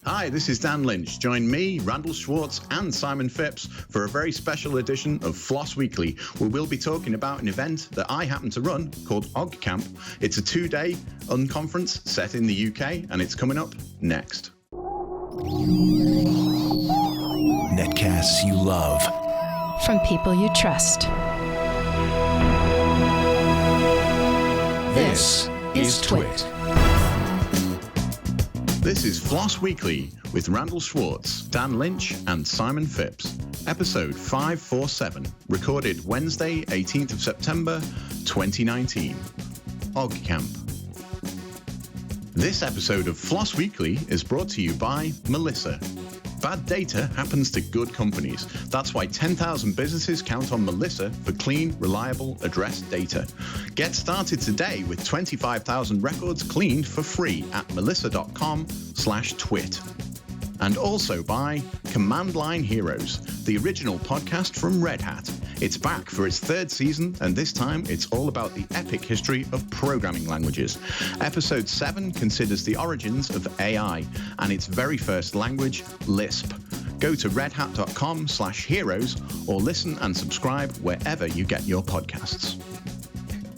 Hi, this is Dan Lynch. Join me, Randal, Schwartz, and Simon Phipps for a very special edition of FLOSS Weekly, where we'll be talking about an event that I happen to run called OggCamp. It's a 2-day unconference set in the UK, and it's coming up next. Netcasts you love. From people you trust. This is Twit. This is FLOSS Weekly with Randal Schwartz, Dan Lynch, and Simon Phipps. Episode 547, recorded Wednesday, 18th of September, 2019. OggCamp. This episode of FLOSS Weekly is brought to you by Melissa. Bad data happens to good companies. That's why 10,000 businesses count on Melissa for clean, reliable address data. Get started today with 25,000 records cleaned for free at melissa.com/twit. And also by Command Line Heroes, the original podcast from Red Hat. It's back for its 3rd season, and this time it's all about the epic history of programming languages. Episode 7 considers the origins of AI and its very first language, Lisp. Go to redhat.com/heroes or listen and subscribe wherever you get your podcasts.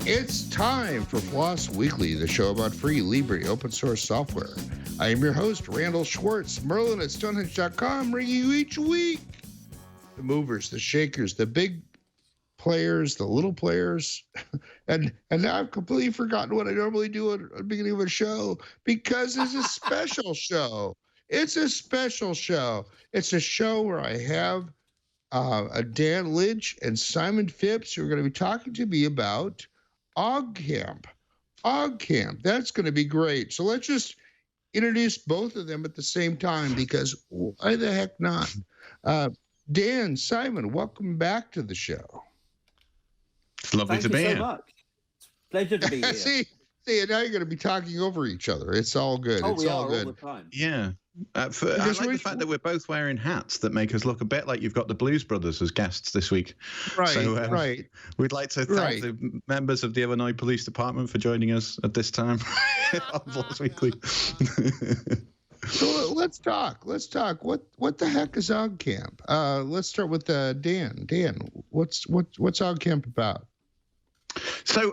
It's time for FLOSS Weekly, the show about free, Libre, open source software. I am your host, Randal Schwartz, Merlin at Stonehenge.com, bringing you each week the movers, the shakers, the big players, the little players, and now I've completely forgotten what I normally do at the beginning of a show because it's a special show. It's a special show. It's a show where I have Dan Lynch and Simon Phipps who are going to be talking to me about OggCamp. OggCamp. That's going to be great. So let's just introduce both of them at the same time because why the heck not? Dan, Simon, welcome back to the show. It's lovely to be here. Thank you so much. Pleasure to be here. See, now you're going to be talking over each other. It's all good. Oh, it's we all are good. all the time. Yeah. I like the fact that we're both wearing hats that make us look a bit like you've got the Blues Brothers as guests this week. Right, so, right. We'd like to thank the members of the Illinois Police Department for joining us at this time on FLOSS Weekly. So let's talk. What the heck is OggCamp? Let's start with Dan. Dan, what's OggCamp about? So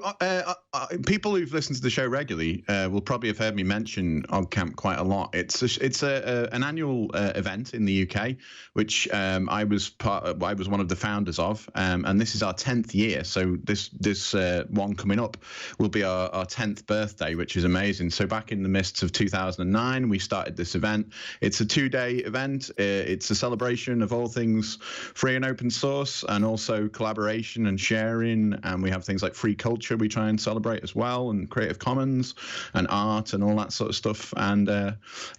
people who've listened to the show regularly will probably have heard me mention OggCamp quite a lot. It's an annual event in the UK, which I was one of the founders of, and this is our 10th year. So this one coming up will be our 10th birthday, which is amazing. So back in the mists of 2009, we started this event. It's a 2-day event. It's a celebration of all things free and open source, and also collaboration and sharing. And we have things like free culture we try and celebrate as well, and Creative Commons and art and all that sort of stuff. And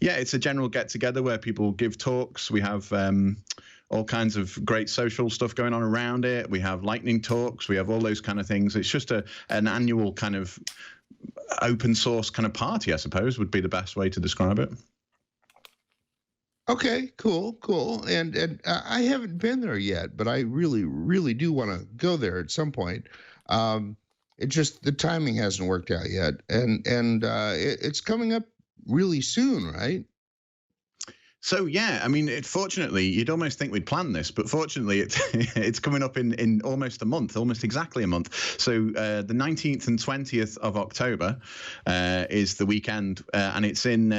it's a general get together where people give talks. We have all kinds of great social stuff going on around it. We have lightning talks. We have all those kind of things. It's just an annual kind of open source kind of party, I suppose, would be the best way to describe it. Okay, cool. And I haven't been there yet, but I really, really do want to go there at some point. It just, the timing hasn't worked out yet, and it's coming up really soon, right? So yeah, I mean, fortunately, you'd almost think we'd planned this, but fortunately, it's coming up in almost a month, almost exactly a month. So the 19th and 20th of October is the weekend, and it's in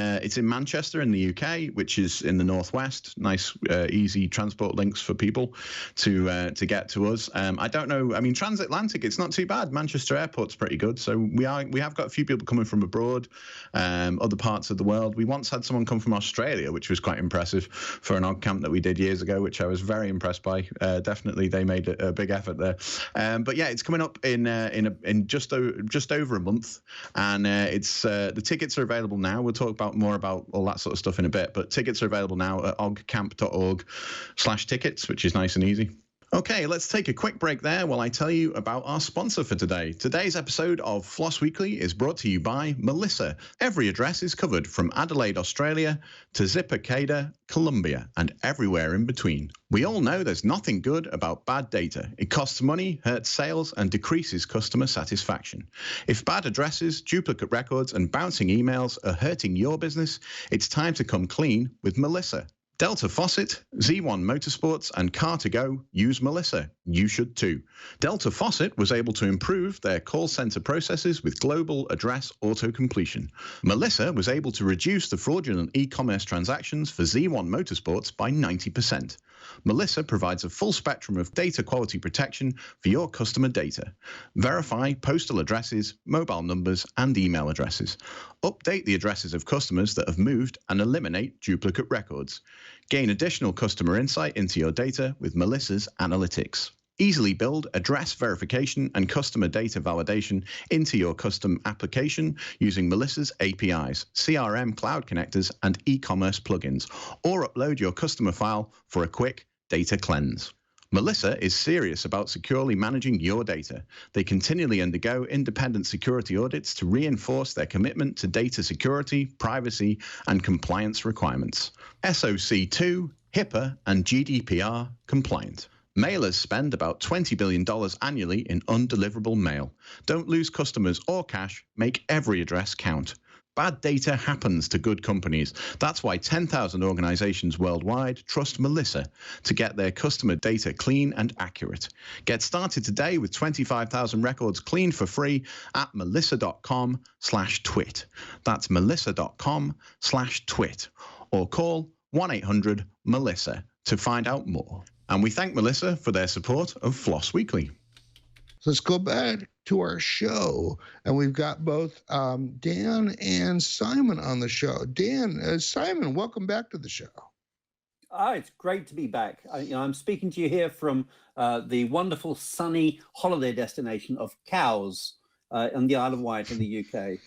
Manchester in the UK, which is in the northwest. Nice, easy transport links for people to get to us. I don't know. I mean, transatlantic, it's not too bad. Manchester Airport's pretty good. So we have got a few people coming from abroad, other parts of the world. We once had someone come from Australia, which was quite impressive for an OggCamp that we did years ago, which I was very impressed by. Definitely, they made a big effort there. But yeah, it's coming up in just over a month, and it's the tickets are available now. We'll talk more about all that sort of stuff in a bit, but tickets are available now at oggcamp.org/tickets, which is nice and easy. Okay, let's take a quick break there while I tell you about our sponsor for today. Today's episode of Floss Weekly is brought to you by Melissa. Every address is covered from Adelaide, Australia to Zippercada, Colombia, and everywhere in between. We all know there's nothing good about bad data. It costs money, hurts sales, and decreases customer satisfaction. If bad addresses, duplicate records, and bouncing emails are hurting your business, it's time to come clean with Melissa. Delta Faucet, Z1 Motorsports, and Car2Go use Melissa. You should too. Delta Faucet was able to improve their call center processes with global address auto-completion. Melissa was able to reduce the fraudulent e-commerce transactions for Z1 Motorsports by 90%. Melissa provides a full spectrum of data quality protection for your customer data. Verify postal addresses, mobile numbers, and email addresses. Update the addresses of customers that have moved and eliminate duplicate records. Gain additional customer insight into your data with Melissa's analytics. Easily build address verification and customer data validation into your custom application using Melissa's APIs, CRM cloud connectors, and e-commerce plugins, or upload your customer file for a quick data cleanse. Melissa is serious about securely managing your data. They continually undergo independent security audits to reinforce their commitment to data security, privacy, and compliance requirements. SOC 2, HIPAA, and GDPR compliant. Mailers spend about $20 billion annually in undeliverable mail. Don't lose customers or cash. Make every address count. Bad data happens to good companies. That's why 10,000 organizations worldwide trust Melissa to get their customer data clean and accurate. Get started today with 25,000 records cleaned for free at melissa.com/twit. That's melissa.com/twit. Or call 1-800-MELISSA to find out more. And we thank Melissa for their support of Floss Weekly. Let's go back to our show, and we've got both Dan and Simon on the show. Dan, Simon, welcome back to the show. It's great to be back. I'm speaking to you here from the wonderful sunny holiday destination of Cowes on the Isle of Wight in the UK.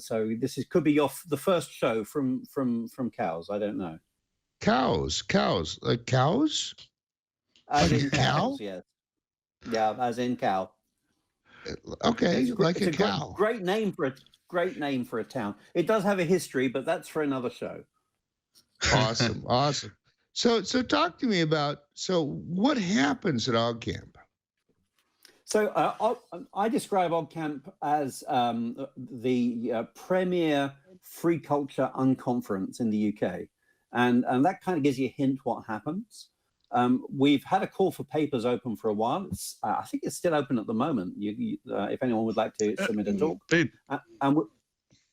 So this could be the first show from Cowes. I don't know. Cows, like cows? As like in a cow? cows, yes. Yeah, as in cow. Okay, It's like a a cow. Great name for a town. It does have a history, but that's for another show. Awesome. So talk to me about, what happens at OggCamp? So I describe OggCamp as the premier free culture unconference in the UK. And that kind of gives you a hint what happens. We've had a call for papers open for a while. I think it's still open at the moment. If anyone would like to submit a talk.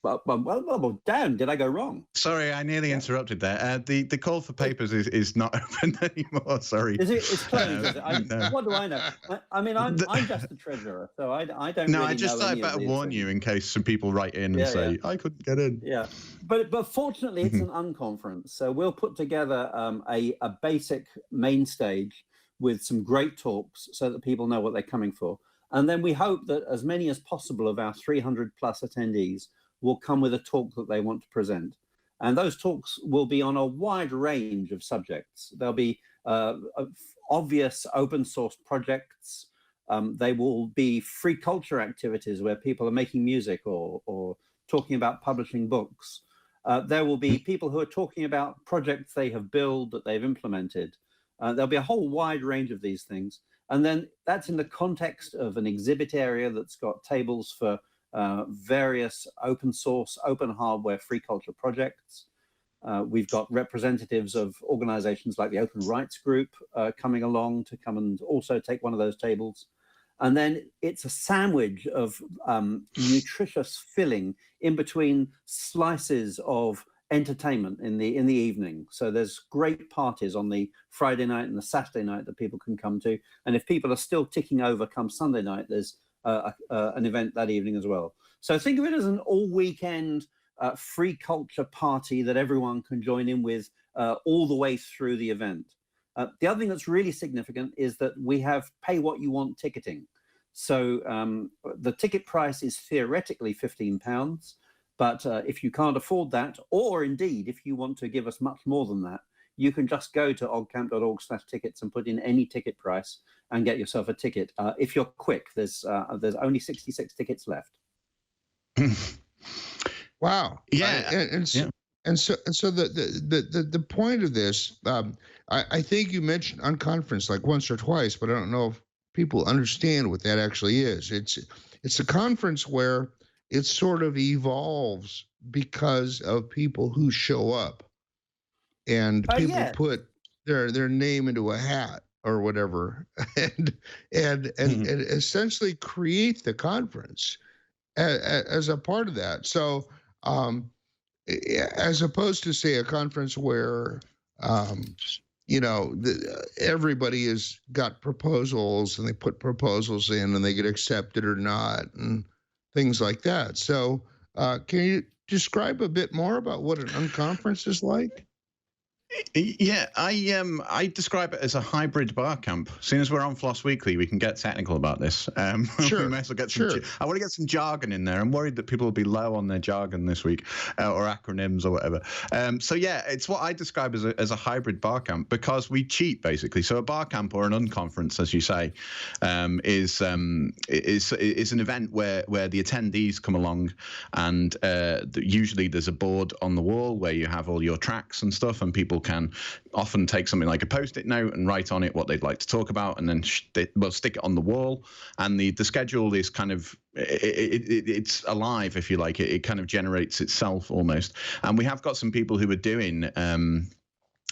Well, Dan, did I go wrong? Sorry, I nearly interrupted there. The call for papers is not open anymore. Sorry. Is it? It's closed. Is it? No. What do I know? I mean, I'm just the treasurer, so I don't. No, really I just know thought any I'd better of these warn things. you in case some people write in and say, I couldn't get in. Yeah, but fortunately, it's an unconference, so we'll put together a basic main stage with some great talks so that people know what they're coming for, and then we hope that as many as possible of our 300 plus attendees will come with a talk that they want to present. And those talks will be on a wide range of subjects. There'll be obvious open source projects. They will be free culture activities where people are making music or talking about publishing books. There will be people who are talking about projects they have built, that they've implemented. There'll be a whole wide range of these things. And then that's in the context of an exhibit area that's got tables for various open source, open hardware, free culture projects. We've got representatives of organizations like the Open Rights Group coming along to come and also take one of those tables. And then it's a sandwich of nutritious filling in between slices of entertainment in the evening. So there's great parties on the Friday night and the Saturday night that people can come to. And if people are still ticking over come Sunday night, there's an event that evening as well. So think of it as an all-weekend free culture party that everyone can join in with all the way through the event. The other thing that's really significant is that we have pay what you want ticketing. So the ticket price is theoretically £15, but if you can't afford that, or indeed if you want to give us much more than that, you can just go to oggcamp.org/tickets and put in any ticket price and get yourself a ticket. If you're quick, there's only 66 tickets left. Wow. Yeah. And so the point of this, I think you mentioned unconference like once or twice, but I don't know if people understand what that actually is. It's a conference where it sort of evolves because of people who show up, and people put their name into a hat or whatever, and essentially create the conference as a part of that. So as opposed to, say, a conference where everybody has got proposals and they put proposals in and they get accepted or not and things like that. So can you describe a bit more about what an unconference is like? Yeah, I describe it as a hybrid bar camp. Seeing as we're on Floss Weekly, we can get technical about this. Sure. We may as well get some. I want to get some jargon in there. I'm worried that people will be low on their jargon this week, or acronyms or whatever. So yeah, it's what I describe as a hybrid bar camp because we cheat basically. So a bar camp or an unconference, as you say, is an event where the attendees come along, and usually there's a board on the wall where you have all your tracks and stuff, and people can often take something like a post-it note and write on it what they'd like to talk about, and then stick it on the wall. And the schedule is kind of it's alive, if you like. It kind of generates itself almost. And we have got some people who are doing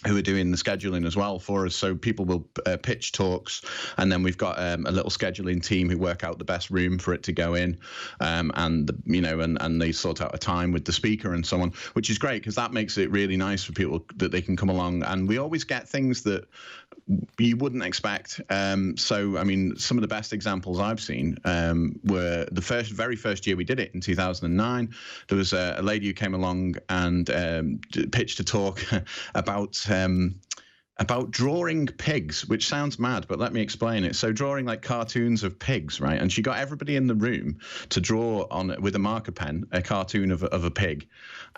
the scheduling as well for us. So people will pitch talks, and then we've got a little scheduling team who work out the best room for it to go in, and they sort out a time with the speaker and so on, which is great because that makes it really nice for people that they can come along. And we always get things that you wouldn't expect. So I mean, some of the best examples I've seen were the very first year we did it in 2009. There was a lady who came along and pitched a talk about drawing pigs, which sounds mad, but let me explain it. So drawing like cartoons of pigs, right? And she got everybody in the room to draw with a marker pen a cartoon of a pig.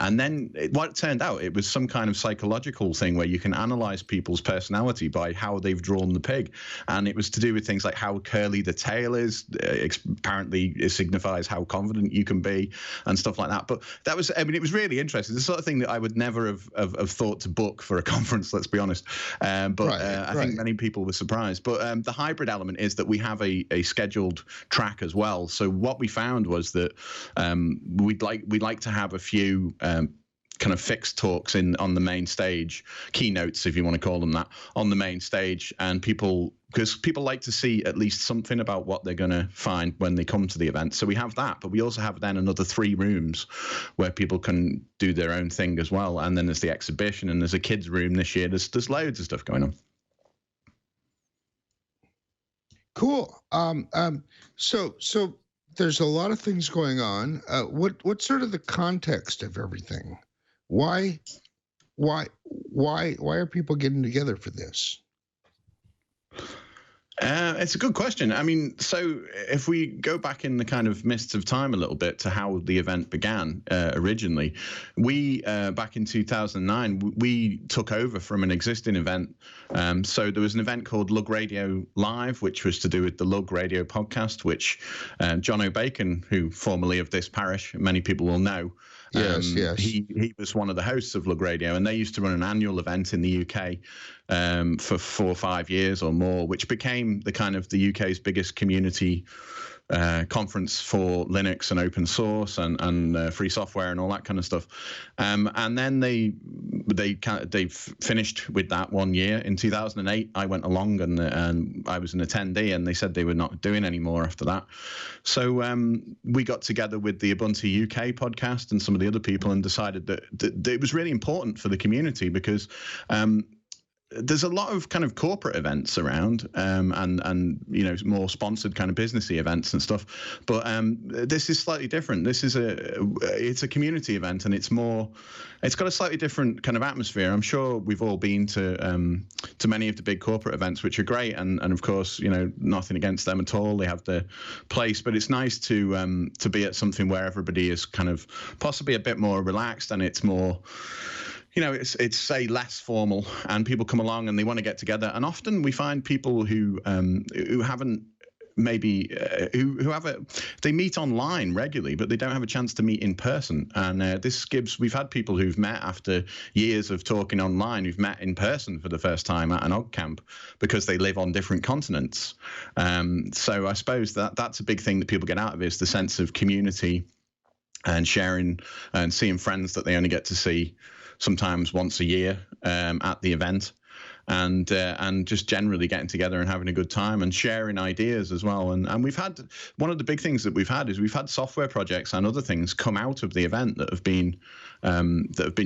And then what it turned out, it was some kind of psychological thing where you can analyze people's personality by how they've drawn the pig. And it was to do with things like how curly the tail is. Apparently it signifies how confident you can be and stuff like that. But that was, I mean, it was really interesting. The sort of thing that I would never have thought to book for a conference, let's be honest. I think many people were surprised. But the hybrid element is that we have a scheduled track as well. So what we found was that we'd like to have a few kind of fixed talks on the main stage, keynotes, if you want to call them that, on the main stage, and because people like to see at least something about what they're going to find when they come to the event. So we have that, but we also have then another 3 rooms where people can do their own thing as well. And then there's the exhibition, and there's a kids room this year. There's loads of stuff going on. Cool. So there's a lot of things going on. What's sort of the context of everything? Why are people getting together for this? It's a good question. I mean, so if we go back in the kind of mists of time a little bit to how the event began originally, we back in 2009, we took over from an existing event. So there was an event called Lug Radio Live, which was to do with the Lug Radio podcast, which John O'Bacon, who formerly of this parish, many people will know. Yes. He was one of the hosts of Lug Radio, and they used to run an annual event in the UK for 4 or 5 years or more, which became the kind of the UK's biggest community conference for Linux and open source and free software and all that kind of stuff. And then they finished with that 1 year. In 2008, I went along and I was an attendee, and they said they were not doing any more after that. So we got together with the Ubuntu UK podcast and some of the other people and decided that it was really important for the community because there's a lot of kind of corporate events around and more sponsored kind of businessy events and stuff, but this is slightly different. This is it's a community event, and it's got a slightly different kind of atmosphere. I'm sure we've all been to many of the big corporate events, which are great, and of course, nothing against them at all. They have their place, but it's nice to be at something where everybody is kind of possibly a bit more relaxed, and it's more it's say less formal, and people come along and they want to get together, and often we find people who haven't maybe they meet online regularly, but they don't have a chance to meet in person. And we've had people who've met after years of talking online, who've met in person for the first time at an OggCamp because they live on different continents. So I suppose that's a big thing that people get out of it, is the sense of community and sharing and seeing friends that they only get to see sometimes once a year at the event. And just generally getting together and having a good time and sharing ideas as well. And we've had, one of the big things that we've had is we've had software projects and other things come out of the event that have been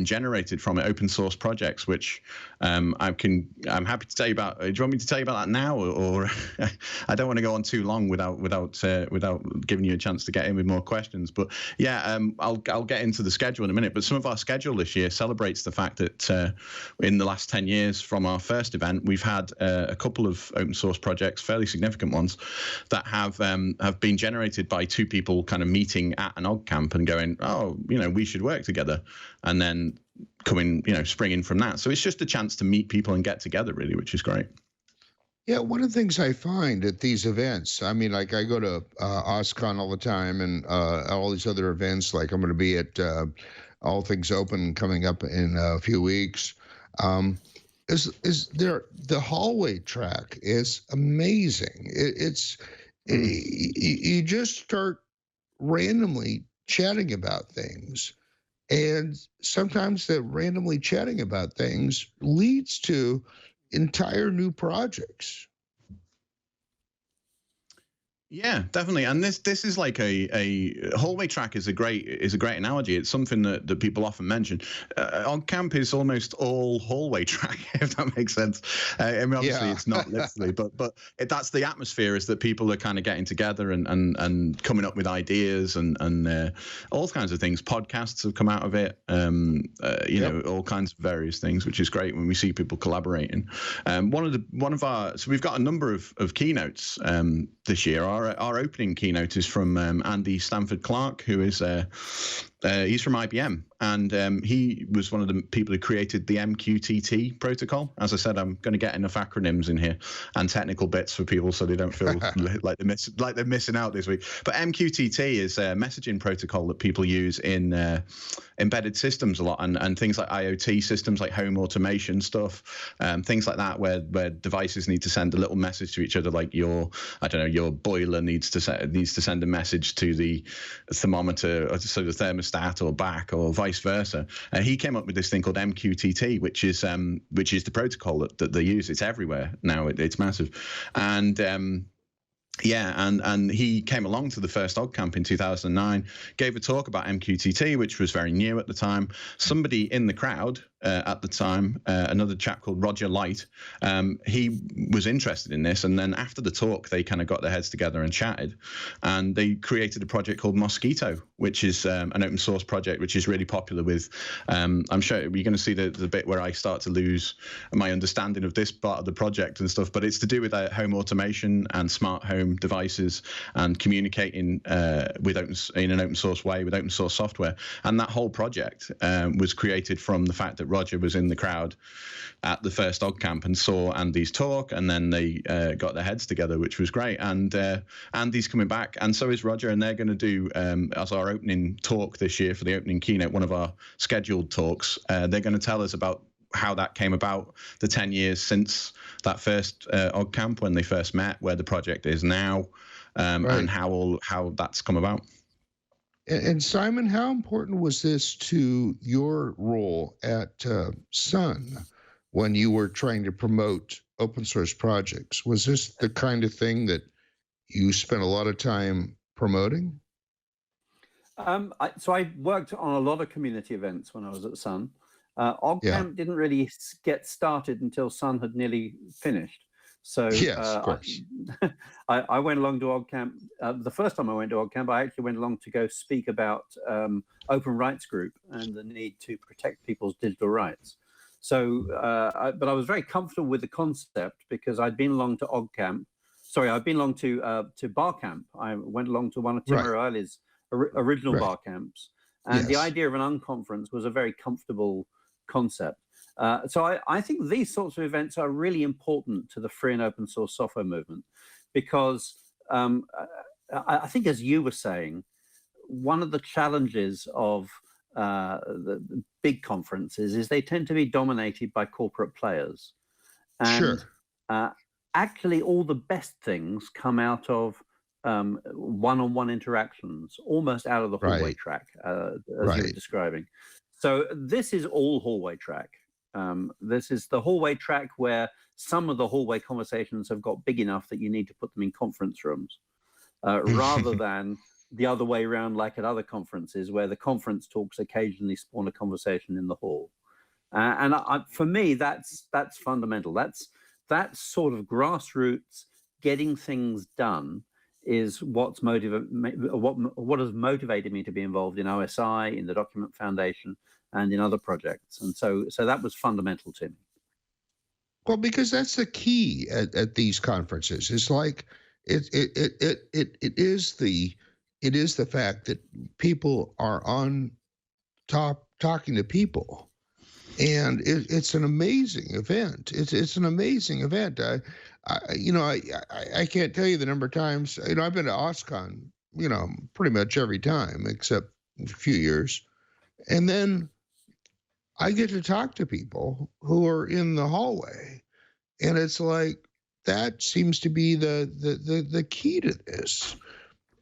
generated from it, open source projects, which I'm happy to tell you about. Do you want me to tell you about that now, or I don't want to go on too long without giving you a chance to get in with more questions. But yeah, I'll get into the schedule in a minute. But some of our schedule this year celebrates the fact that in the last 10 years from our first event, we've had a couple of open source projects, fairly significant ones, that have been generated by two people kind of meeting at an OggCamp and going, oh, we should work together, and then springing from that. So it's just a chance to meet people and get together, really, which is great. Yeah, one of the things I find at these events, I mean, like I go to OSCON all the time and all these other events, like I'm going to be at All Things Open coming up in a few weeks. Is there, the hallway track is amazing. You just start randomly chatting about things, and sometimes the randomly chatting about things leads to entire new projects. Yeah, definitely. And this is like a hallway track is a great analogy. It's something that people often mention. OggCamp is almost all hallway track, if that makes sense. I mean, obviously it's not literally, but that's the atmosphere, is that people are kind of getting together and coming up with ideas and all kinds of things. Podcasts have come out of it, all kinds of various things, which is great when we see people collaborating. So we've got a number of keynotes this year. Our opening keynote is from Andy Stanford Clark, who is he's from IBM, and he was one of the people who created the MQTT protocol. As I said, I'm going to get enough acronyms in here and technical bits for people so they don't feel like they're missing out this week. But MQTT is a messaging protocol that people use in embedded systems a lot, and things like IoT systems, like home automation stuff, things like that, where devices need to send a little message to each other, like your boiler needs to send a message to the thermometer, so the thermostat or back, or vice versa. He came up with this thing called MQTT, which is the protocol that they use. It's everywhere now. It's massive, and he came along to the first OggCamp in 2009, gave a talk about MQTT, which was very new at the time. Somebody in the crowd at the time, another chap called Roger Light, he was interested in this, and then after the talk, they kind of got their heads together and chatted, and they created a project called Mosquito, which is an open source project, which is really popular with, I'm sure you're going to see the bit where I start to lose my understanding of this part of the project and stuff, but it's to do with home automation and smart home devices and communicating in an open source way with open source software. And that whole project was created from the fact that Roger was in the crowd at the first OggCamp and saw Andy's talk, and then they got their heads together, which was great. And Andy's coming back, and so is Roger, and they're going to do, as our opening talk this year for the opening keynote, one of our scheduled talks, they're going to tell us about how that came about, the 10 years since that first OggCamp, when they first met, where the project is now, and how that's come about. And Simon, how important was this to your role at Sun when you were trying to promote open source projects? Was this the kind of thing that you spent a lot of time promoting? So I worked on a lot of community events when I was at Sun. OggCamp didn't really get started until Sun had nearly finished. So yes, of course. I went along to OggCamp. The first time I went to OggCamp, I actually went along to go speak about Open Rights Group and the need to protect people's digital rights. So, but I was very comfortable with the concept because I'd been along to OggCamp. Sorry, I'd been along to BarCamp. I went along to one of Tim O'Reilly's original BarCamps. And the idea of an unconference was a very comfortable concept. So I think these sorts of events are really important to the free and open source software movement, because I think, as you were saying, one of the challenges of the big conferences is they tend to be dominated by corporate players. And actually, all the best things come out of one-on-one interactions, almost out of the hallway track, as you were describing. So this is all hallway track. This is the hallway track where some of the hallway conversations have got big enough that you need to put them in conference rooms, rather than the other way around, like at other conferences, where the conference talks occasionally spawn a conversation in the hall. And for me, that's fundamental. That sort of grassroots getting things done is what has motivated me to be involved in OSI, in the Document Foundation, and in other projects. And so that was fundamental to me. Well, because that's the key at these conferences. It's like it is the fact that people are on top talking to people, and it's an amazing event. It's an amazing event. I can't tell you the number of times. I've been to OSCON, pretty much every time except a few years, and then I get to talk to people who are in the hallway, and it's like that seems to be the key to this.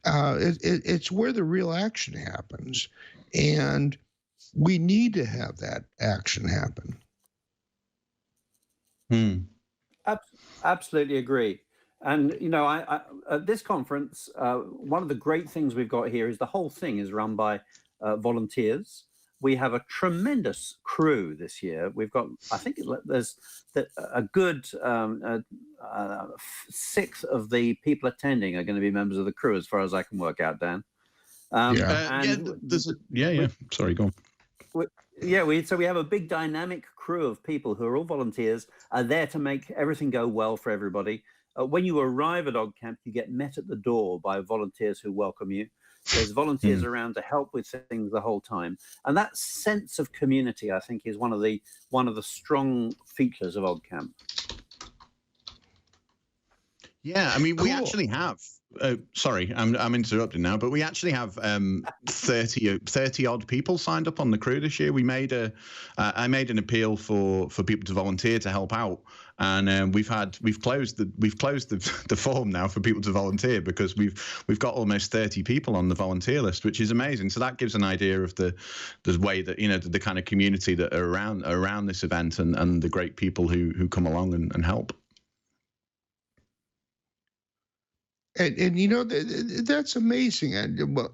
It's where the real action happens, and we need to have that action happen. Absolutely agree. And I at this conference, one of the great things we've got here is the whole thing is run by volunteers. We have a tremendous crew this year. We've got, I think there's a good 6 of the people attending are going to be members of the crew, as far as I can work out, Dan. Sorry, go on. So we have a big dynamic crew of people who are all volunteers, are there to make everything go well for everybody. When you arrive at OggCamp, you get met at the door by volunteers who welcome you. There's volunteers around to help with things the whole time, and that sense of community, I think, is one of the strong features of OggCamp. Yeah, I mean, we actually have. Sorry, I'm interrupting now, but we actually have 30 odd people signed up on the crew this year. I made an appeal for people to volunteer to help out, and we've closed the form now for people to volunteer, because we've got almost 30 people on the volunteer list, which is amazing. So that gives an idea of the way that the kind of community that are around this event, and the great people who come along and help. And that's amazing. And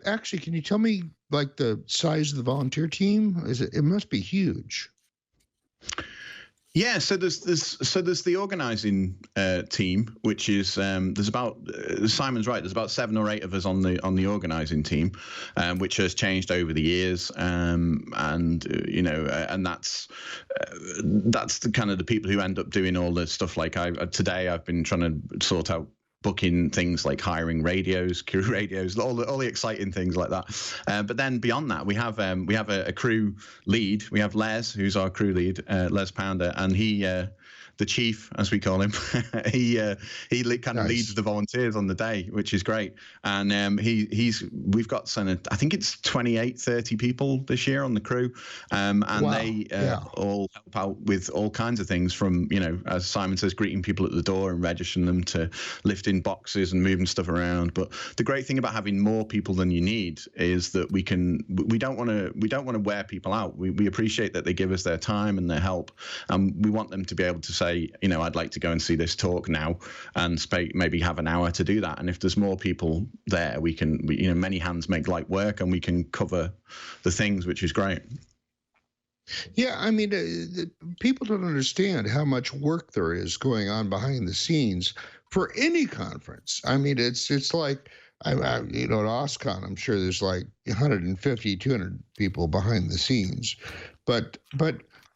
actually, can you tell me like the size of the volunteer team? It must be huge. Yeah, so there's the organizing team, which is there's about Simon's right. There's about 7 or 8 of us on the organizing team, which has changed over the years, and that's the kind of the people who end up doing all the stuff. Like today I've been trying to sort out booking things like hiring radios, crew radios, all the exciting things like that. But then beyond that, we have a crew lead. We have Les, who's our crew lead, Les Pounder, and he, the chief, as we call him, he kind of leads the volunteers on the day, which is great. And we've got I think it's 30 people this year on the crew, and they all help out with all kinds of things, from as Simon says, greeting people at the door and registering them, to lifting boxes and moving stuff around. But the great thing about having more people than you need is that we don't want to wear people out. We appreciate that they give us their time and their help, and we want them to be able to say, I'd like to go and see this talk now, and maybe have an hour to do that. And if there's more people there, we many hands make light work, and we can cover the things, which is great. Yeah, I mean, people don't understand how much work there is going on behind the scenes for any conference. I mean, it's like, at OSCON, I'm sure there's like 150, 200 people behind the scenes, but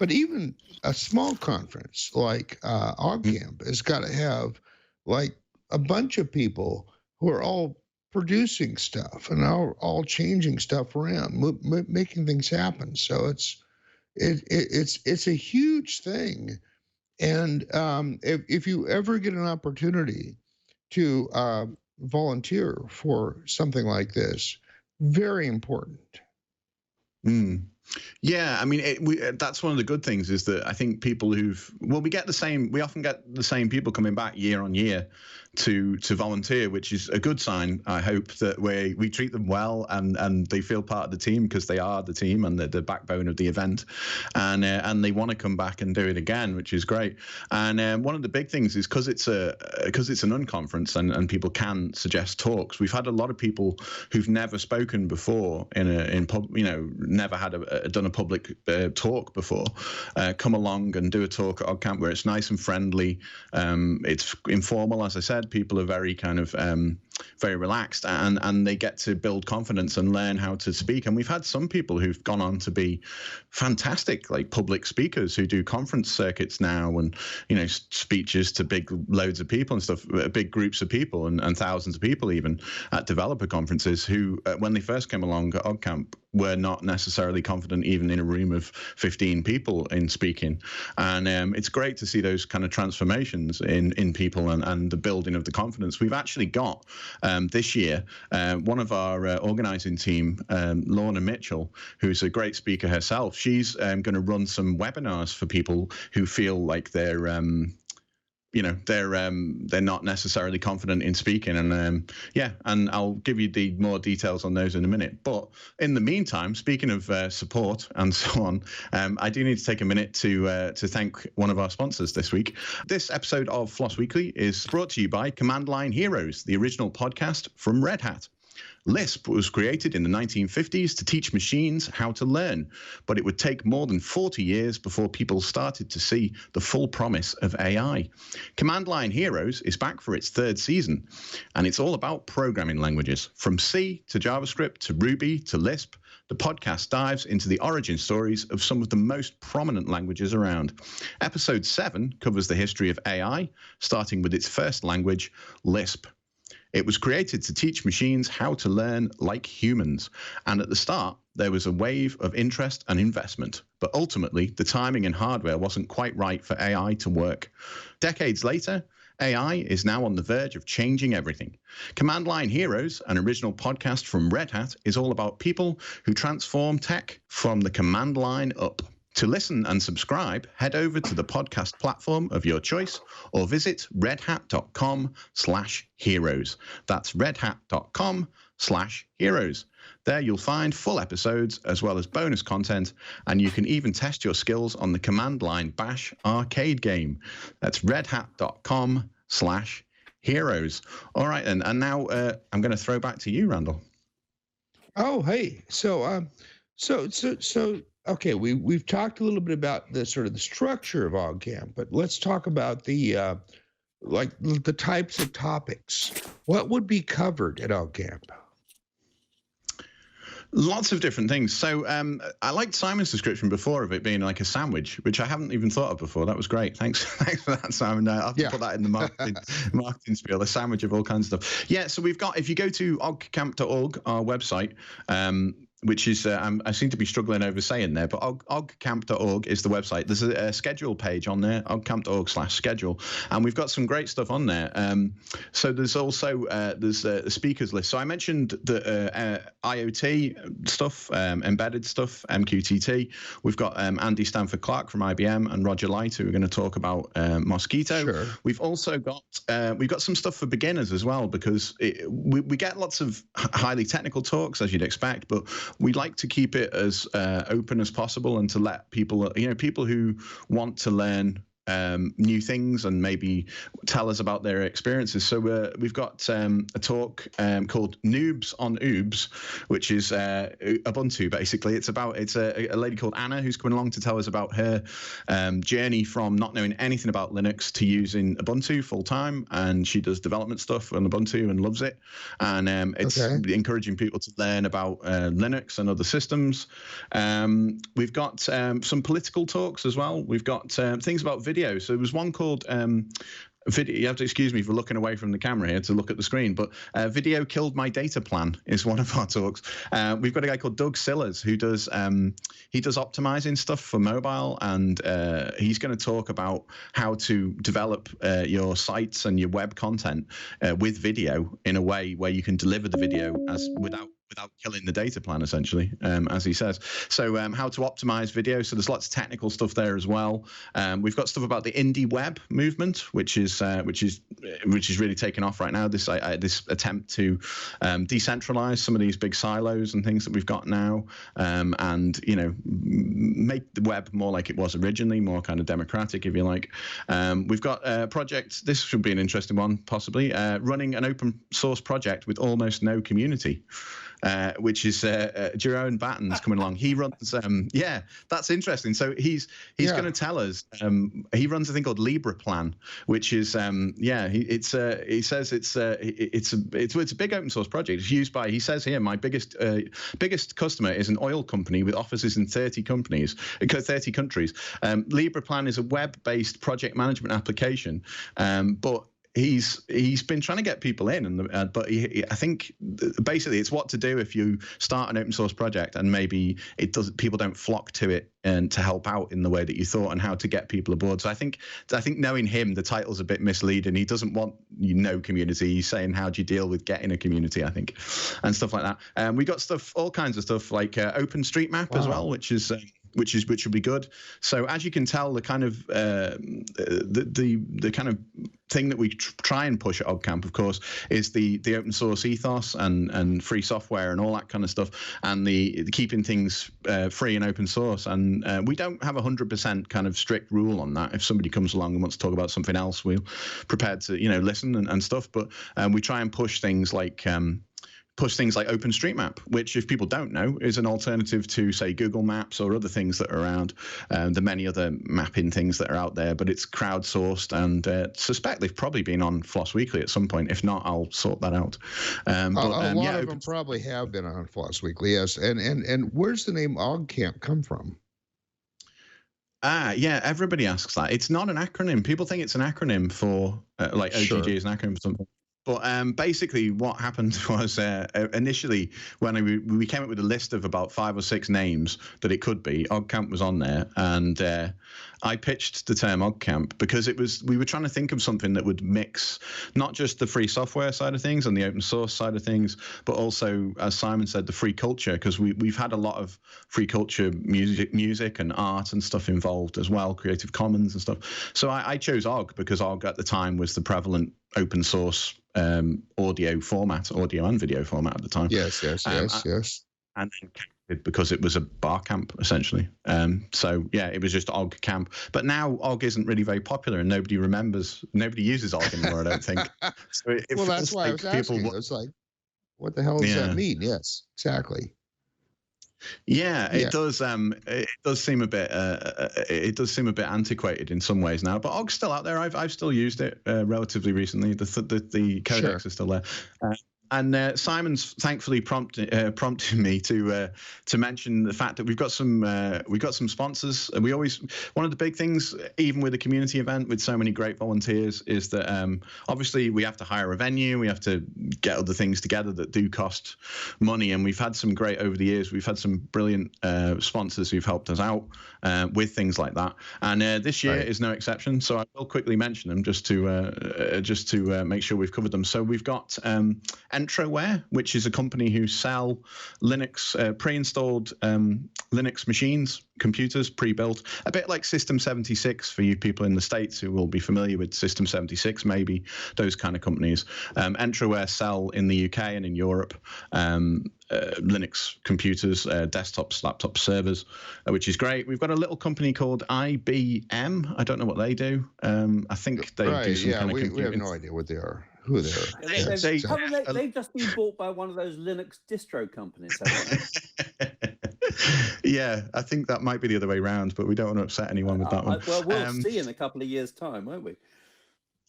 even a small conference like OggCamp has got to have like a bunch of people who are all producing stuff and all changing stuff around, making things happen. So It's a huge thing. And if you ever get an opportunity to volunteer for something like this, very important. Yeah, I mean, that's one of the good things is that I think people we often get the same people coming back year on year to volunteer, which is a good sign. I hope that we treat them well and they feel part of the team, because they are the team and the backbone of the event, and they want to come back and do it again, which is great. And one of the big things is because it's an unconference and people can suggest talks. We've had a lot of people who've never spoken before never had done a public talk before, come along and do a talk at OggCamp where it's nice and friendly. It's informal, as I said. People are very kind of very relaxed, and they get to build confidence and learn how to speak. And we've had some people who've gone on to be fantastic, like public speakers who do conference circuits now, and speeches to big loads of people and stuff, big groups of people and thousands of people even at developer conferences, who when they first came along at OggCamp were not necessarily confident even in a room of 15 people in speaking. And it's great to see those kind of transformations in people and the building of the confidence. We've actually got this year one of our organizing team, Lorna Mitchell, who's a great speaker herself. She's going to run some webinars for people who feel like they're not necessarily confident in speaking, and and I'll give you the more details on those in a minute. But in the meantime, speaking of support and so on, I do need to take a minute to thank one of our sponsors this week. This episode of Floss Weekly is brought to you by Command Line Heroes, the original podcast from Red Hat. Lisp was created in the 1950s to teach machines how to learn, but it would take more than 40 years before people started to see the full promise of AI. Command Line Heroes is back for its third season, and it's all about programming languages. From C to JavaScript to Ruby to Lisp, the podcast dives into the origin stories of some of the most prominent languages around. Episode 7 covers the history of AI, starting with its first language, Lisp. It was created to teach machines how to learn like humans. And at the start, there was a wave of interest and investment. But ultimately, the timing and hardware wasn't quite right for AI to work. Decades later, AI is now on the verge of changing everything. Command Line Heroes, an original podcast from Red Hat, is all about people who transform tech from the command line up. To listen and subscribe, head over to the podcast platform of your choice or visit redhat.com/heroes. That's redhat.com/heroes. There you'll find full episodes as well as bonus content, and you can even test your skills on the Command Line Bash arcade game. That's redhat.com/heroes. All right, then. And now I'm going to throw back to you, Randal. Oh, hey. So okay, we've talked a little bit about the sort of the structure of OggCamp, but let's talk about the the types of topics. What would be covered at OggCamp? Lots of different things. So I liked Simon's description before of it being like a sandwich, which I haven't even thought of before. That was great. Thanks for that, Simon. I'll have to put that in the marketing spiel, a sandwich of all kinds of stuff. Yeah, so we've got, if you go to oggcamp.org, our website, which is, I seem to be struggling over saying there, but oggcamp.org is the website. There's a schedule page on there, oggcamp.org/schedule, and we've got some great stuff on there. So there's also there's a speakers list. So I mentioned the IoT stuff, embedded stuff, MQTT. We've got Andy Stanford-Clark from IBM and Roger Light, who are going to talk about Mosquito. Sure. We've also got some stuff for beginners as well, because we get lots of highly technical talks, as you'd expect, but we like to keep it as open as possible and to let people, people who want to learn new things and maybe tell us about their experiences. So we've got a talk called Noobs on Oobs, which is Ubuntu, basically. It's a lady called Anna who's coming along to tell us about her journey from not knowing anything about Linux to using Ubuntu full time, and she does development stuff on Ubuntu and loves it. And it's encouraging people to learn about Linux and other systems. We've got some political talks as well. We've got things about video video. So there was one called video. You have to excuse me for looking away from the camera here to look at the screen, but Video Killed My Data Plan is one of our talks. We've got a guy called Doug Sillers who does optimizing stuff for mobile, and he's going to talk about how to develop your sites and your web content with video in a way where you can deliver the video without killing the data plan, essentially, as he says. So how to optimize video. So there's lots of technical stuff there as well. We've got stuff about the indie web movement, which is really taking off right now. This attempt to decentralize some of these big silos and things that we've got now, and make the web more like it was originally, more kind of democratic, if you like. We've got a project. This should be an interesting one, possibly, running an open source project with almost no community. Which is Jerome Batten's coming along. He runs, that's interesting. So he's going to tell us. He runs a thing called LibraPlan, which is he says it's a big open source project. It's used by, he says here, my biggest customer is an oil company with offices in 30 countries. LibraPlan is a web-based project management application, but he's been trying to get people in, but I think basically it's what to do if you start an open source project and maybe people don't flock to it and to help out in the way that you thought, and how to get people aboard. So I think knowing him, the title's a bit misleading. He doesn't want community. He's saying how do you deal with getting a community, I think, and stuff like that. We got all kinds of stuff like OpenStreetMap as well, which would be good. So as you can tell, the kind of the kind of thing that we try and push at OggCamp, of course, is the open source ethos and free software and all that kind of stuff, and the keeping things free and open source. And we don't have 100% kind of strict rule on that. If somebody comes along and wants to talk about something else, we're prepared to listen and stuff. But we try and push things like OpenStreetMap, which, if people don't know, is an alternative to, say, Google Maps or other things that are around, the many other mapping things that are out there. But it's crowdsourced, and suspect they've probably been on Floss Weekly at some point. If not, I'll sort that out. A lot of them probably have been on Floss Weekly, yes. And where's the name OggCamp come from? Everybody asks that. It's not an acronym. People think it's an acronym for like OGG is an acronym for something. But basically what happened was initially when we came up with a list of about 5 or 6 names that it could be, OggCamp was on there, and I pitched the term OggCamp because we were trying to think of something that would mix not just the free software side of things and the open source side of things, but also, as Simon said, the free culture, because we've had a lot of free culture music and art and stuff involved as well, Creative Commons and stuff. So I chose Ogg because Ogg at the time was the prevalent open source audio and video format at the time. Yes. And then because it was a bar camp, essentially. It was just OggCamp. But now Ogg isn't really very popular, and nobody uses Ogg anymore, I don't think. So that's why I was asking. It's like, what the hell does that mean? Yes, exactly. Yeah, it does. It does seem a bit. It does seem a bit antiquated in some ways now. But Ogg's still out there. I've still used it relatively recently. The codecs are still there. And Simon's thankfully prompted me to mention the fact that we've got some sponsors. And one of the big things, even with a community event with so many great volunteers, is that obviously we have to hire a venue, we have to get other things together that do cost money. And we've had some great over the years. We've had some brilliant sponsors who've helped us out with things like that. And this year is no exception. So I will quickly mention them just to make sure we've covered them. So we've got Entroware, which is a company who sell Linux, pre-installed Linux machines, computers, pre-built, a bit like System 76 for you people in the States who will be familiar with System 76, maybe those kind of companies. Entroware sell in the UK and in Europe Linux computers, desktops, laptop servers, which is great. We've got a little company called IBM. I don't know what they do. I think they do some kind of computing. We have no idea what they are. Who they are. They've just been bought by one of those Linux distro companies, haven't they? Yeah, I think that might be the other way around, but we don't want to upset anyone with that one. Well, we'll see in a couple of years' time, won't we?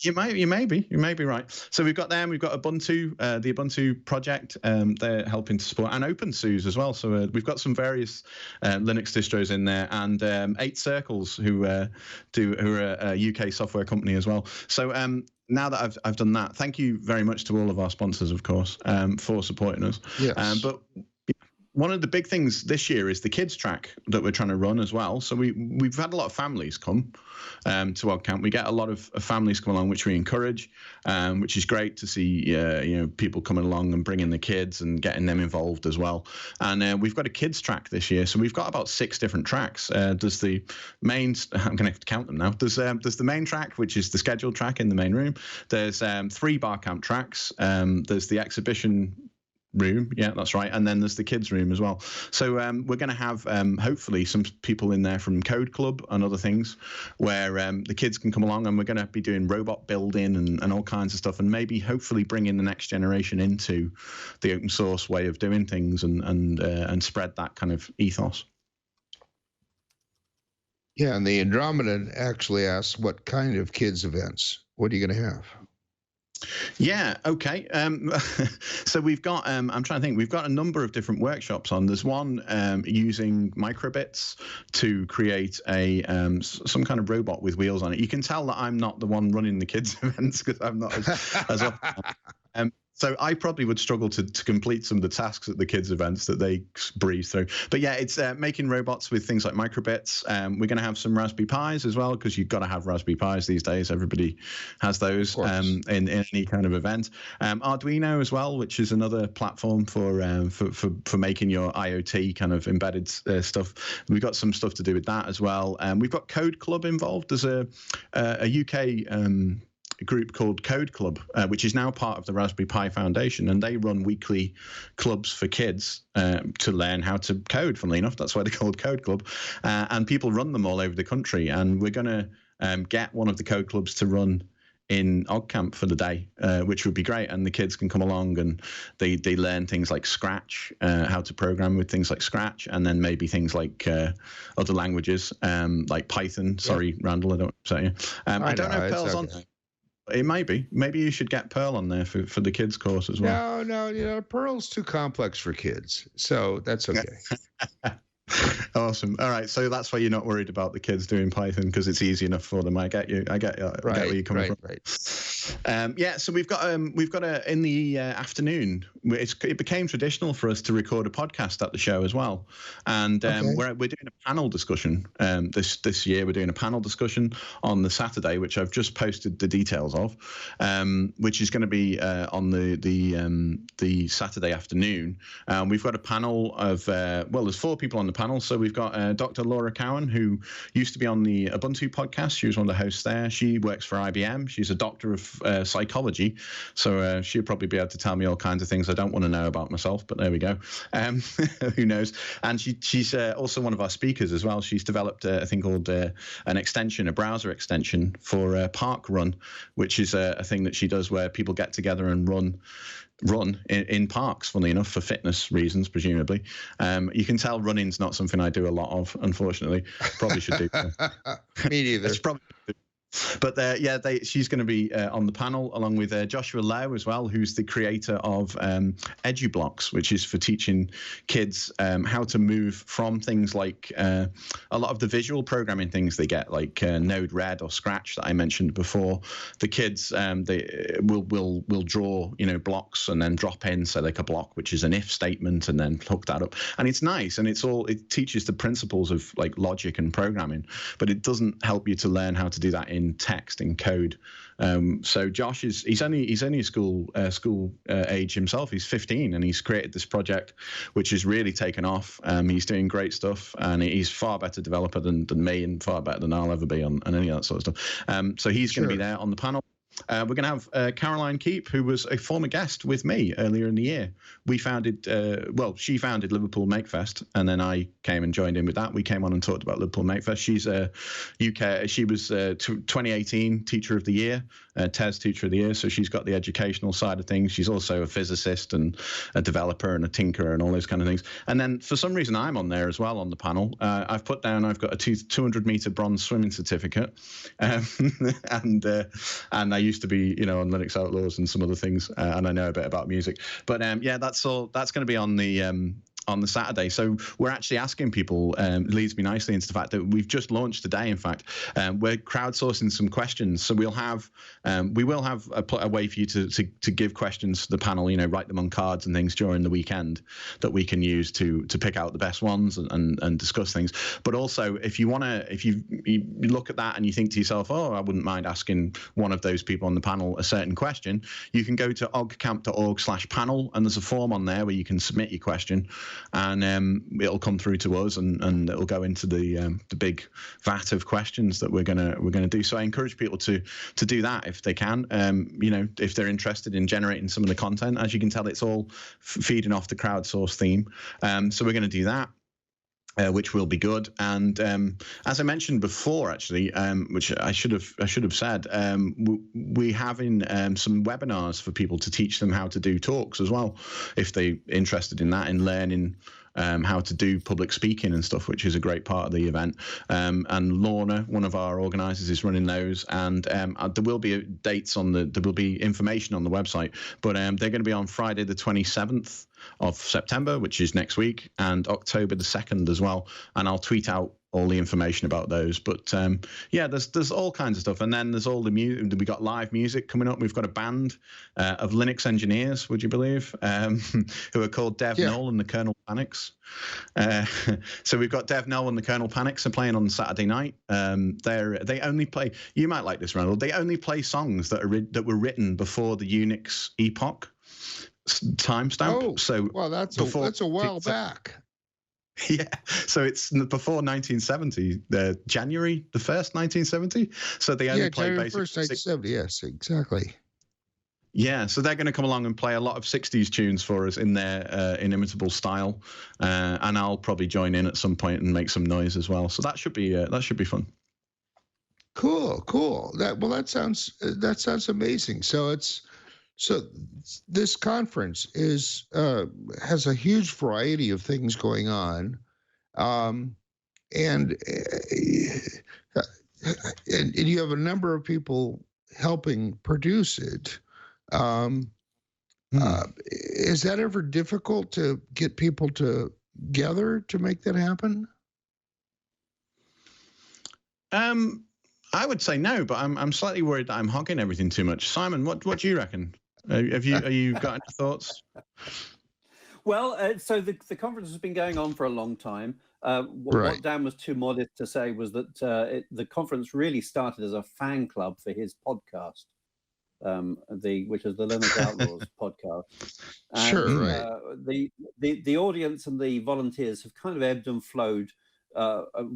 You may be right. So we've got them. We've got Ubuntu, the Ubuntu project. They're helping to support, and OpenSUSE as well. So we've got some various Linux distros in there, and 8 Circles, who are a UK software company as well. So now that I've done that, thank you very much to all of our sponsors, of course, for supporting us. Yes. But one of the big things this year is the kids track that we're trying to run as well. So we've had a lot of families come to OggCamp. We get a lot of families come along, which we encourage, which is great to see. People coming along and bringing the kids and getting them involved as well. And we've got a kids track this year, so we've got about 6 different tracks. There's the main. I'm going to have to count them now. There's the main track, which is the scheduled track in the main room. There's 3 bar camp tracks. There's the exhibition room, yeah, that's right, and then there's the kids room as well. So we're going to have hopefully some people in there from Code Club and other things where the kids can come along, and we're going to be doing robot building and all kinds of stuff, and maybe hopefully bringing the next generation into the open source way of doing things and spread that kind of ethos. Yeah, and the Andromeda actually asks, what kind of kids events? What are you going to have? Yeah, okay. So we've got, I'm trying to think, we've got a number of different workshops on. There's one using microbits to create a some kind of robot with wheels on it. You can tell that I'm not the one running the kids' events because I'm not as often. So I probably would struggle to complete some of the tasks at the kids' events that they breeze through. But yeah, it's making robots with things like microbits. We're going to have some Raspberry Pis as well, because you've got to have Raspberry Pis these days. Everybody has those in any kind of event. Arduino as well, which is another platform for making your IoT kind of embedded stuff. We've got some stuff to do with that as well. We've got Code Club involved. There's a UK group called Code Club, which is now part of the Raspberry Pi Foundation, and they run weekly clubs for kids to learn how to code. Funnily enough, that's why they're called Code Club, and people run them all over the country. And we're going to get one of the Code Clubs to run in OggCamp for the day, which would be great. And the kids can come along and they learn things like Scratch, how to program with things like Scratch, and then maybe things like other languages like Python. Sorry, Randall, I don't say you. I don't know if Perl's on there. It might be. Maybe you should get Perl on there for the kids course as well. No, Perl's too complex for kids, so that's okay. Awesome. All right, so that's why you're not worried about the kids doing Python, because it's easy enough for them. I get you. I get where you're coming from. Right. Yeah. So we've got in the afternoon. It became traditional for us to record a podcast at the show as well, and we're doing a panel discussion. This year we're doing a panel discussion on the Saturday, which I've just posted the details of, which is going to be on the Saturday afternoon. We've got a panel of there's 4 people on the panel. So we've got Dr. Laura Cowan, who used to be on the Ubuntu podcast. She was one of the hosts there. She works for IBM. She's a doctor of psychology. So she'll probably be able to tell me all kinds of things I don't want to know about myself, but there we go. Who knows? And she's also one of our speakers as well. She's developed a thing called an extension, a browser extension for Park Run, which is a thing that she does where people get together and run in parks, funnily enough, for fitness reasons, presumably. You can tell running's not something I do a lot of, unfortunately. Probably should do. Me neither. It's probably. But she's going to be on the panel along with Joshua Lowe as well, who's the creator of EduBlocks, which is for teaching kids how to move from things like a lot of the visual programming things they get, like Node-RED or Scratch that I mentioned before. The kids they will draw blocks and then drop in, so like a block which is an if statement, and then hook that up. And it's nice, and it teaches the principles of like logic and programming, but it doesn't help you to learn how to do that in text and code. So Josh he's only school age himself. He's 15, and he's created this project which has really taken off. He's doing great stuff, and he's far better developer than me, and far better than I'll ever be on any of that sort of stuff. So he's going to be there on the panel. We're going to have Caroline Keep, who was a former guest with me earlier in the year. She founded Liverpool Makefest, and then I came and joined in with that. We came on and talked about Liverpool Makefest. She's she was 2018 Teacher of the Year, TES Teacher of the Year, so she's got the educational side of things. She's also a physicist and a developer and a tinkerer and all those kind of things. And then for some reason I'm on there as well on the panel. I've got a 200-meter bronze swimming certificate, and I used to be, on Linux Outlaws and some other things, and I know a bit about music. But yeah, that's going to be on the Saturday. So we're actually asking people, leads me nicely into the fact that we've just launched today. In fact, we're crowdsourcing some questions. So we will have a way for you to give questions to the panel, write them on cards and things during the weekend that we can use to pick out the best ones and discuss things. But also, if you look at that and you think to yourself, oh, I wouldn't mind asking one of those people on the panel a certain question, you can go to oggcamp.org/panel, and there's a form on there where you can submit your question, and it'll come through to us, and it'll go into the big vat of questions that we're gonna do. So I encourage people to do that if they can. If they're interested in generating some of the content. As you can tell, it's all feeding off the crowdsource theme. So we're going to do that. Which will be good, and as I mentioned before, actually, which I should have said, we're having some webinars for people to teach them how to do talks as well, if they're interested in that, in learning how to do public speaking and stuff, which is a great part of the event. And Lorna, one of our organisers, is running those, and there will be there will be information on the website, but they're going to be on Friday the 27th of September, which is next week, and October the 2nd as well. And I'll tweet out all the information about those. But yeah, there's all kinds of stuff. And then there's all the music. We got live music coming up. We've got a band of Linux engineers, would you believe, who are called Dev Null and the Kernel Panics. So we've got Dev Null and the Kernel Panics are playing on Saturday night. They only play, you might like this, Randal, they only play songs that were written before the Unix epoch timestamp. Oh, so well, that's a while back. Yeah, so it's before 1970, January the 1st, 1970. So they only play January basically 1st, 1970. Yes, exactly. Yeah, so they're going to come along and play a lot of 60s tunes for us in their inimitable style, and I'll probably join in at some point and make some noise as well. So that should be fun. Cool. That sounds amazing. So this conference has a huge variety of things going on, and you have a number of people helping produce it. Is that ever difficult to get people together to make that happen? I would say no, but I'm slightly worried that I'm hogging everything too much. Simon, what do you reckon? Are you got any thoughts? Well, so the conference has been going on for a long time. What Dan was too modest to say was that the conference really started as a fan club for his podcast, which is the Linux Outlaws podcast. And, sure, right. The audience and the volunteers have kind of ebbed and flowed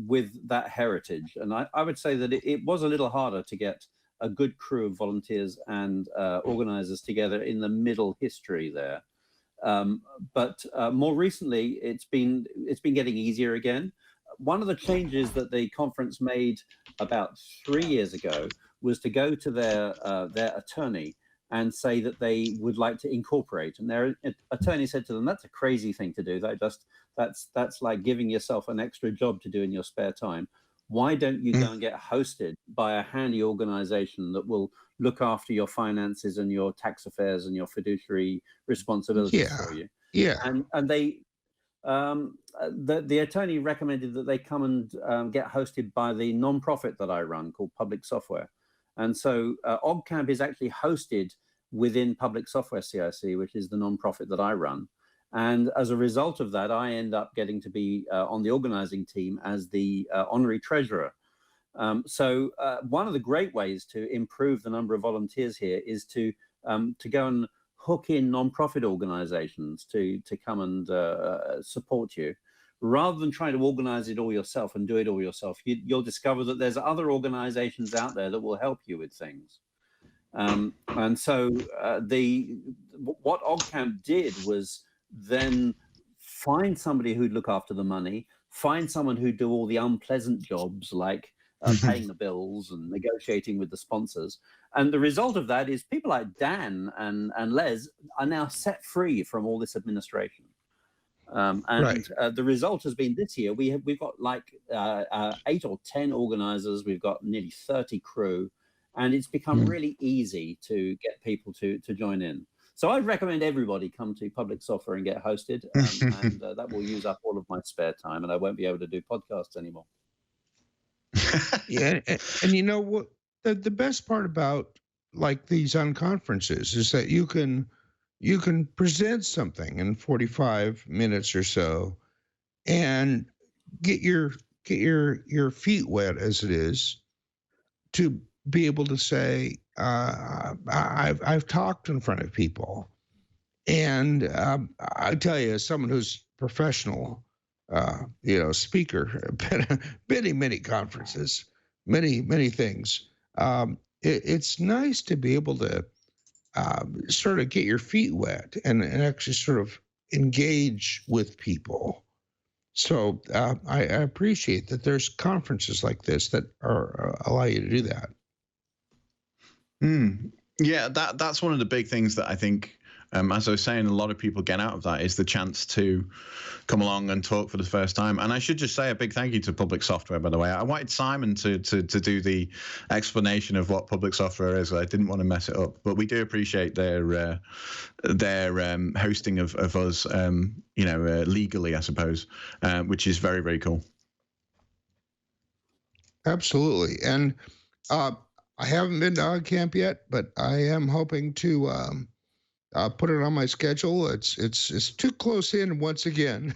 with that heritage, and I would say that it was a little harder to get a good crew of volunteers and organizers together in the middle history there. But more recently, it's been getting easier again. One of the changes that the conference made about 3 years ago was to go to their attorney and say that they would like to incorporate. And their attorney said to them, "That's a crazy thing to do. That's like giving yourself an extra job to do in your spare time. Why don't you go and get hosted by a handy organization that will look after your finances and your tax affairs and your fiduciary responsibilities for you?" Yeah. And they, the attorney recommended that they come and get hosted by the nonprofit that I run called Public Software. And so OggCamp is actually hosted within Public Software CIC, which is the nonprofit that I run. And as a result of that, I end up getting to be on the organizing team as the honorary treasurer. So one of the great ways to improve the number of volunteers here is to go and hook in nonprofit organizations to come and support you. Rather than trying to organize it all yourself and do it all yourself, you'll discover that there's other organizations out there that will help you with things. And so what OggCamp did was then find somebody who'd look after the money, find someone who'd do all the unpleasant jobs like paying the bills and negotiating with the sponsors. And the result of that is people like Dan and Les are now set free from all this administration. The result has been this year we've got like 8 or 10 organizers, we've got nearly 30 crew, and it's become really easy to get people to join in. So I'd recommend everybody come to Public Software and get hosted, and that will use up all of my spare time, and I won't be able to do podcasts anymore. Yeah, and you know what? The best part about like these unconferences is that you can present something in 45 minutes or so, and get your feet wet, as it is, to be able to say, I've talked in front of people, and I tell you, as someone who's professional, speaker, been many conferences, many things. It's nice to be able to sort of get your feet wet and actually sort of engage with people. So I appreciate that there's conferences like this that allow you to do that. Yeah, that's one of the big things that I think, as I was saying, a lot of people get out of that is the chance to come along and talk for the first time. And I should just say a big thank you to Public Software, by the way. I wanted Simon to do the explanation of what Public Software is. I didn't want to mess it up, but we do appreciate their hosting of us, legally, I suppose, which is very, very cool. Absolutely. And I haven't been to OggCamp yet, but I am hoping to put it on my schedule. It's too close in once again,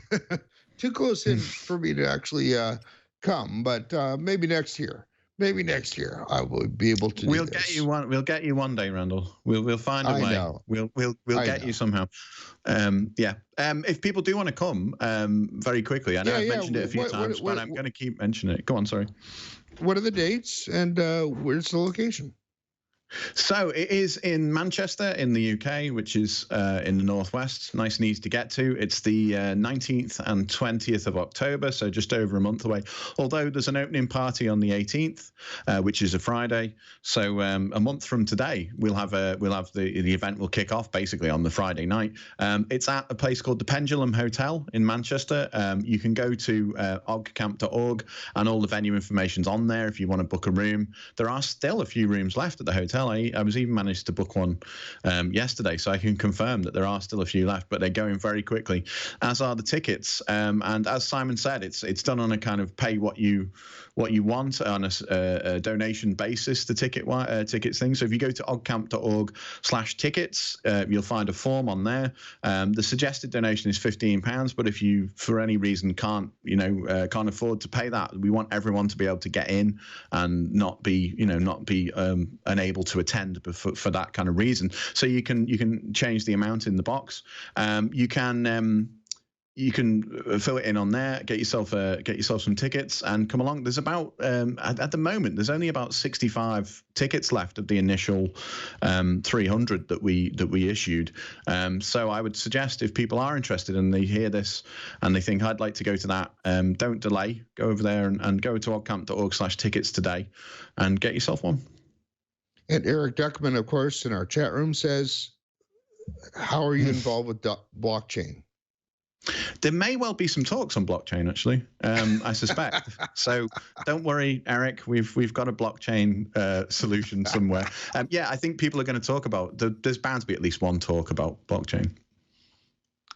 too close in for me to actually come. But maybe next year. Maybe next year I will be able to. We'll get you one. We'll get you one day, Randall. We'll find a way. Know. We'll get you somehow. If people do want to come, very quickly. I know I've mentioned it a few times, but I'm going to keep mentioning it. Go on. Sorry. What are the dates and where's the location? So it is in Manchester in the UK, which is in the northwest. Nice and easy to get to. It's the 19th and 20th of October, so just over a month away. Although there's an opening party on the 18th, which is a Friday. So a month from today, we'll have the event will kick off basically on the Friday night. It's at a place called the Pendulum Hotel in Manchester. You can go to oggcamp.org, and all the venue information's on there if you want to book a room. There are still a few rooms left at the hotel. I was even managed to book one yesterday, so I can confirm that there are still a few left, but they're going very quickly, as are the tickets. And as Simon said, it's done on a kind of pay what you want on a donation basis, the tickets thing. So if you go to oggcamp.org/tickets, you'll find a form on there. The suggested donation is £15, but if you for any reason can't afford to pay that, we want everyone to be able to get in and not be unable to attend for that kind of reason. So you can change the amount in the box. You can fill it in on there, get yourself some tickets, and come along. There's about at the moment there's only about 65 tickets left of the initial 300 that we issued. So I would suggest if people are interested and they hear this and they think I'd like to go to that, don't delay. Go over there and go to oggcamp.org/tickets today and get yourself one. And Eric Duckman, of course, in our chat room says, "How are you involved with blockchain?" There may well be some talks on blockchain, actually. I suspect. So don't worry, Eric. We've got a blockchain solution somewhere. I think people are going to talk about. There's bound to be at least one talk about blockchain.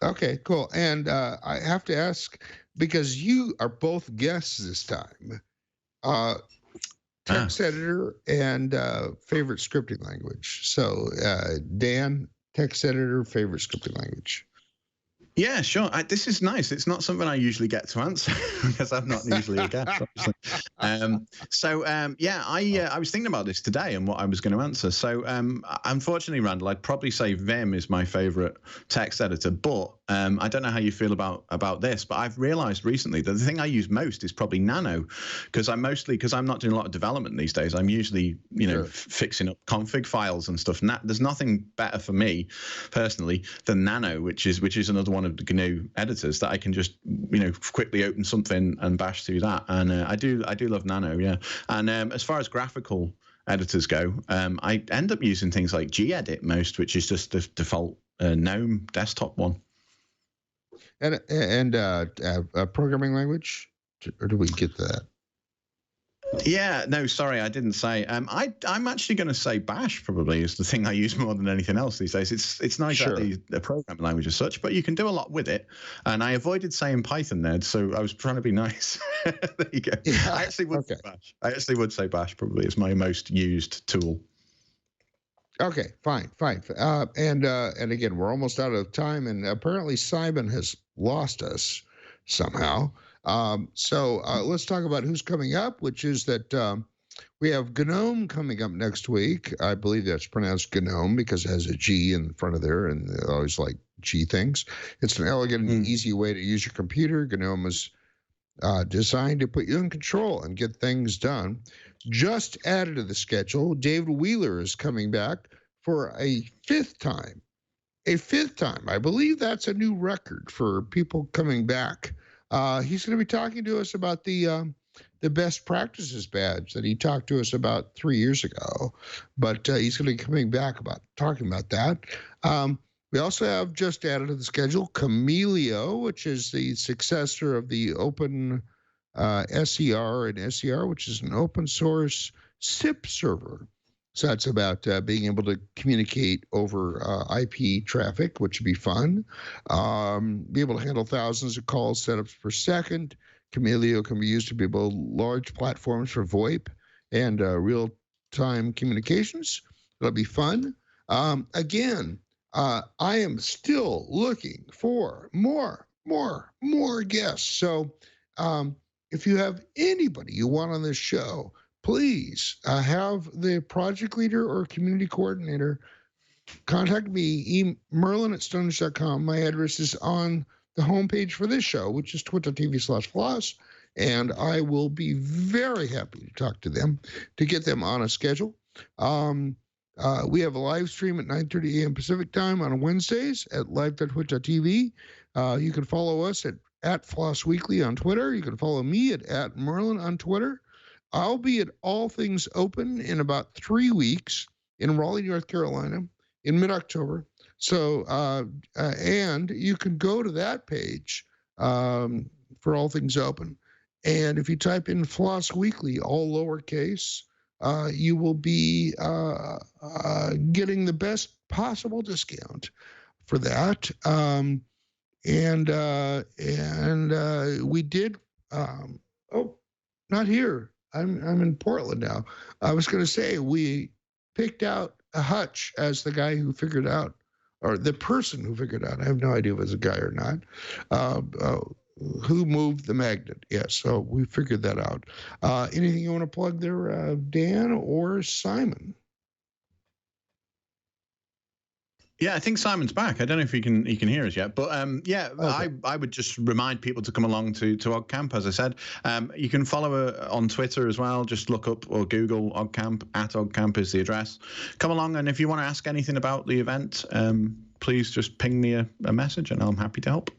Okay, cool. And I have to ask, because you are both guests this time, text editor and favorite scripting language. So Dan, text editor, favorite scripting language. Yeah, sure. This is nice. It's not something I usually get to answer because I'm not usually a guest, obviously. I was thinking about this today and what I was going to answer. So unfortunately, Randall, I'd probably say Vim is my favorite text editor, but I don't know how you feel about this, but I've realized recently that the thing I use most is probably Nano, because I'm not doing a lot of development these days. I'm usually, fixing up config files and stuff. There's nothing better for me personally than Nano, which is another one of the GNU editors that I can just, quickly open something and bash through that. And I do love Nano, yeah. And as far as graphical editors go, I end up using things like gedit most, which is just the default GNOME desktop one. And a programming language, or do we get that? Yeah, no, sorry, I didn't say. I'm actually going to say Bash probably is the thing I use more than anything else these days. It's not exactly a programming language as such, but you can do a lot with it. And I avoided saying Python there, so I was trying to be nice. There you go. Yeah, I actually would say Bash. I actually would say Bash probably is my most used tool. Okay, fine. And again, we're almost out of time, and apparently Simon has lost us somehow. So let's talk about who's coming up, which is that we have GNOME coming up next week. I believe that's pronounced GNOME because it has a G in front of there, and they always like G things. It's an elegant and easy way to use your computer. GNOME is designed to put you in control and get things done. Just added to the schedule, David Wheeler is coming back for a fifth time. I believe that's a new record for people coming back. He's going to be talking to us about the best practices badge that he talked to us about 3 years ago. But he's going to be coming back talking about that. We also have just added to the schedule Camelio, which is the successor of the Open SER and SER, which is an open source SIP server. So that's about being able to communicate over IP traffic, which would be fun. Be able to handle thousands of call setups per second. Camelio can be used to build large platforms for VoIP and real-time communications. It'll be fun. Again, I am still looking for more guests. So if you have anybody you want on this show, please have the project leader or community coordinator contact me, merlin@stonehenge.com. My address is on the homepage for this show, which is twit.tv/floss, and I will be very happy to talk to them to get them on a schedule. We have a live stream at 9:30 a.m. Pacific time on Wednesdays at live.twit.tv. You can follow us at Floss Weekly on Twitter. You can follow me at Merlin on Twitter. I'll be at All Things Open in about 3 weeks in Raleigh, North Carolina, in mid-October. So, and you can go to that page for All Things Open. And if you type in Floss Weekly, all lowercase, you will be getting the best possible discount for that. We did, not here. I'm in Portland now. I was going to say we picked out a Hutch as the guy who figured out, or the person who figured out. I have no idea if it was a guy or not. Who moved the magnet? Yes, so we figured that out. Anything you want to plug there, Dan or Simon? Yeah, I think Simon's back. I don't know if he can hear us yet, but okay. I would just remind people to come along to OggCamp, as I said. You can follow on Twitter as well. Just look up or Google OggCamp. @OggCamp is the address. Come along, and if you want to ask anything about the event, please just ping me a message, and I'm happy to help.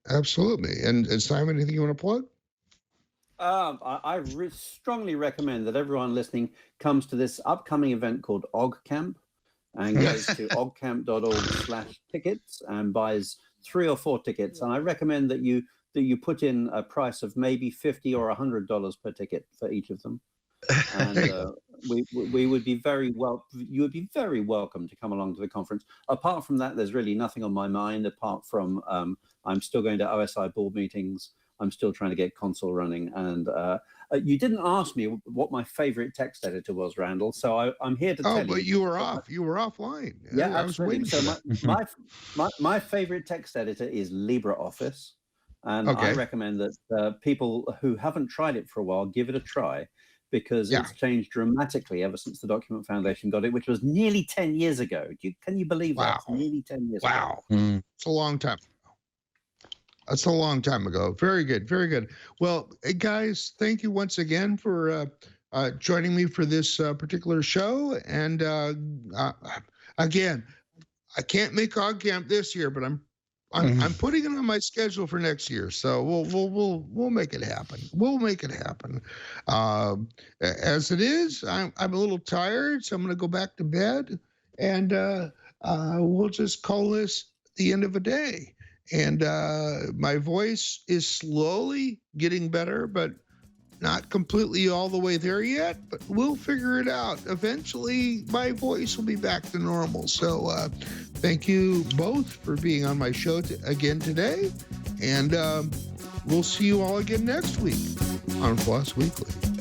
Absolutely. And Simon, anything you want to plug? I strongly recommend that everyone listening comes to this upcoming event called OggCamp, and goes to oggcamp.org/tickets and buys 3 or 4 tickets. And I recommend that you put in a price of maybe $50 or $100 per ticket for each of them. And we would be you would be very welcome to come along to the conference. Apart from that, there's really nothing on my mind apart from I'm still going to OSI board meetings. I'm still trying to get console running. And you didn't ask me what my favorite text editor was, Randall. So I'm here to tell you. Oh, but you were off. You were offline. Yeah, I was waiting. So my favorite text editor is LibreOffice. And I recommend that people who haven't tried it for a while, give it a try, because it's changed dramatically ever since the Document Foundation got it, which was nearly 10 years ago. Can you believe that? It's nearly 10 years ago. Wow. It's a long time. That's a long time ago. Very good. Very good. Well, guys, thank you once again for joining me for this particular show. And again, I can't make OggCamp this year, but I'm putting it on my schedule for next year. So we'll make it happen. We'll make it happen. As it is, I'm a little tired, so I'm going to go back to bed, and we'll just call this the end of a day. And my voice is slowly getting better, but Not completely all the way there yet, but we'll figure it out. Eventually, my voice will be back to normal. So thank you both for being on my show again today. And we'll see you all again next week on Floss Weekly.